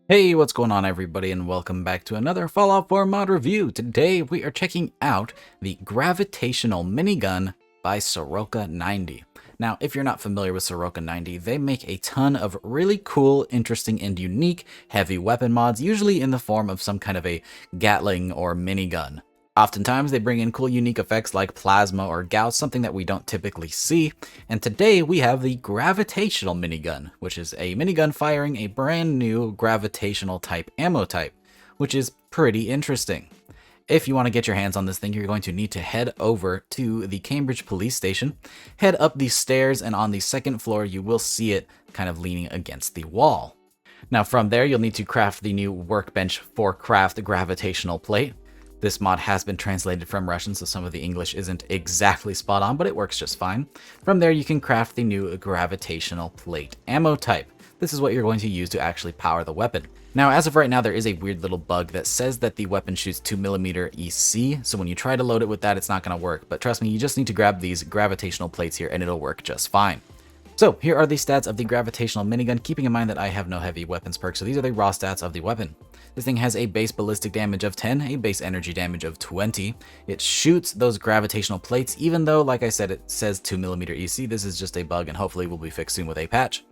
Hey, what's going on everybody, and welcome back to another Fallout 4 mod review. Today we are checking out the Gravitational Minigun by Soroka 90. Now, if you're not familiar with Soroka 90, they make a ton of really cool, interesting, and unique heavy weapon mods, usually in the form of some kind of a Gatling or minigun. Oftentimes, they bring in cool, unique effects like plasma or gauss, something that we don't typically see. And today, we have the Gravitational Minigun, which is a minigun firing a brand new gravitational type ammo type, which is pretty interesting. If you want to get your hands on this thing, you're going to need to head over to the Cambridge Police Station, head up these stairs, and on the second floor, you will see it kind of leaning against the wall. Now, from there, you'll need to craft the new Workbench for Craft Gravitational Plate. This mod has been translated from Russian, so some of the English isn't exactly spot on, but it works just fine. From there, you can craft the new Gravitational Plate ammo type. This is what you're going to use to actually power the weapon. Now, as of right now, there is a weird little bug that says that the weapon shoots 2mm EC, so when you try to load it with that, it's not going to work. But trust me, you just need to grab these gravitational plates here, and it'll work just fine. So, here are the stats of the Gravitational Minigun, keeping in mind that I have no heavy weapons perk, so these are the raw stats of the weapon. This thing has a base ballistic damage of 10, a base energy damage of 20. It shoots those gravitational plates, even though, like I said, it says 2mm EC. This is just a bug, and hopefully will be fixed soon with a patch.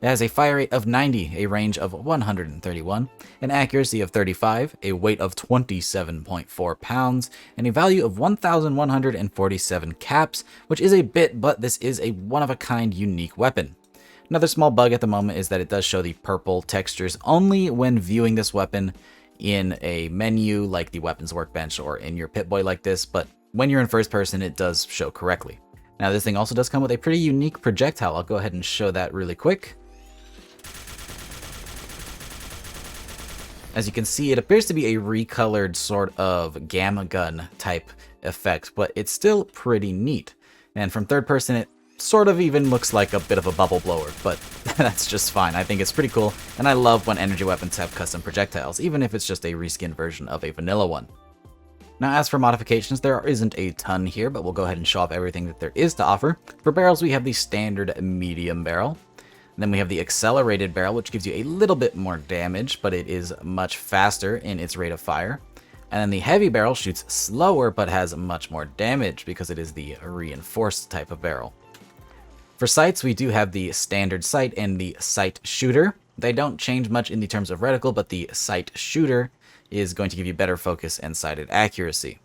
It has a fire rate of 90, a range of 131, an accuracy of 35, a weight of 27.4 pounds, and a value of 1,147 caps, which is a bit, but this is a one-of-a-kind unique weapon. Another small bug at the moment is that it does show the purple textures only when viewing this weapon in a menu like the weapons workbench or in your Pip-Boy like this, but when you're in first person, it does show correctly. Now, this thing also does come with a pretty unique projectile. I'll go ahead and show that really quick. As you can see, it appears to be a recolored sort of gamma gun type effect, but it's still pretty neat. And from third person, it sort of even looks like a bit of a bubble blower, but that's just fine. I think it's pretty cool, and I love when energy weapons have custom projectiles, even if it's just a reskinned version of a vanilla one. Now, as for modifications, there isn't a ton here, but we'll go ahead and show off everything that there is to offer. For barrels, we have the standard medium barrel. Then we have the accelerated barrel, which gives you a little bit more damage, but it is much faster in its rate of fire. And then the heavy barrel shoots slower, but has much more damage because it is the reinforced type of barrel. For sights, we do have the standard sight and the sight shooter. They don't change much in the terms of reticle, but the sight shooter is going to give you better focus and sighted accuracy.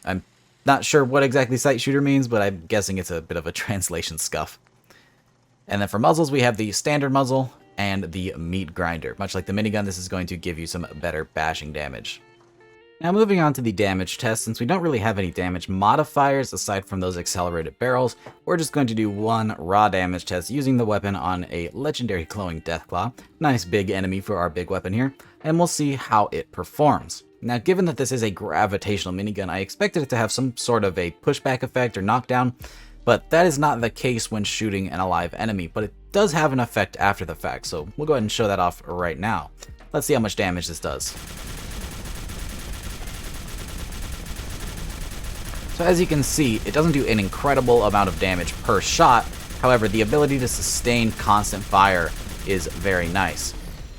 I'm not sure what exactly sight shooter means, but I'm guessing it's a bit of a translation scuff. And then for muzzles, we have the standard muzzle and the meat grinder. Much like the minigun, this is going to give you some better bashing damage. Now, moving on to the damage test, since we don't really have any damage modifiers aside from those accelerated barrels, we're just going to do one raw damage test using the weapon on a legendary glowing Deathclaw. Nice big enemy for our big weapon here, and we'll see how it performs. Now, given that this is a gravitational minigun, I expected it to have some sort of a pushback effect or knockdown, but that is not the case when shooting an alive enemy, but it does have an effect after the fact, so we'll go ahead and show that off right now. Let's see how much damage this does. So as you can see, it doesn't do an incredible amount of damage per shot. However, the ability to sustain constant fire is very nice.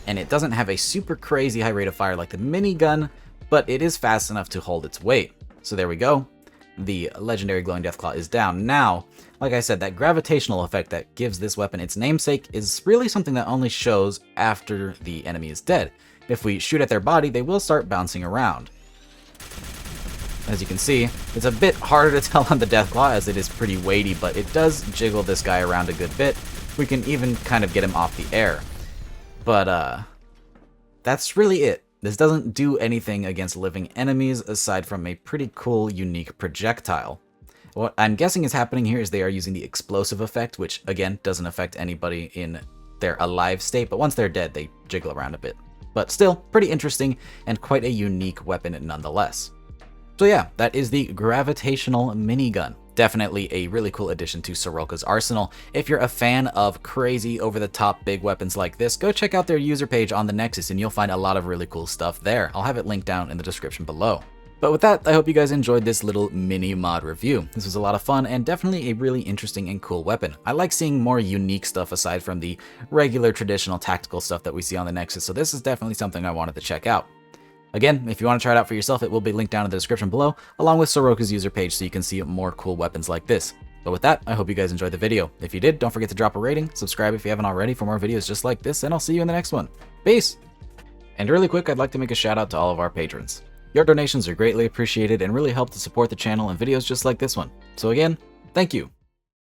And it doesn't have a super crazy high rate of fire like the minigun, but it is fast enough to hold its weight. So there we go. The legendary glowing Deathclaw is down. Now, like I said, that gravitational effect that gives this weapon its namesake is really something that only shows after the enemy is dead. If we shoot at their body, they will start bouncing around. As you can see, it's a bit harder to tell on the Deathclaw as it is pretty weighty, but it does jiggle this guy around a good bit. We can even kind of get him off the air. But, that's really it. This doesn't do anything against living enemies aside from a pretty cool, unique projectile. What I'm guessing is happening here is they are using the explosive effect, which again doesn't affect anybody in their alive state, but once they're dead, they jiggle around a bit. But still, pretty interesting and quite a unique weapon nonetheless. So yeah, that is the Gravitational Minigun. Definitely a really cool addition to Soroka's arsenal. If you're a fan of crazy over-the-top big weapons like this, go check out their user page on the Nexus and you'll find a lot of really cool stuff there. I'll have it linked down in the description below. But with that, I hope you guys enjoyed this little mini mod review. This was a lot of fun and definitely a really interesting and cool weapon. I like seeing more unique stuff aside from the regular traditional tactical stuff that we see on the Nexus, so this is definitely something I wanted to check out. Again, if you want to try it out for yourself, it will be linked down in the description below, along with Soroka's user page so you can see more cool weapons like this. But with that, I hope you guys enjoyed the video. If you did, don't forget to drop a rating, subscribe if you haven't already for more videos just like this, and I'll see you in the next one. Peace! And really quick, I'd like to make a shout out to all of our patrons. Your donations are greatly appreciated and really help to support the channel and videos just like this one. So again, thank you.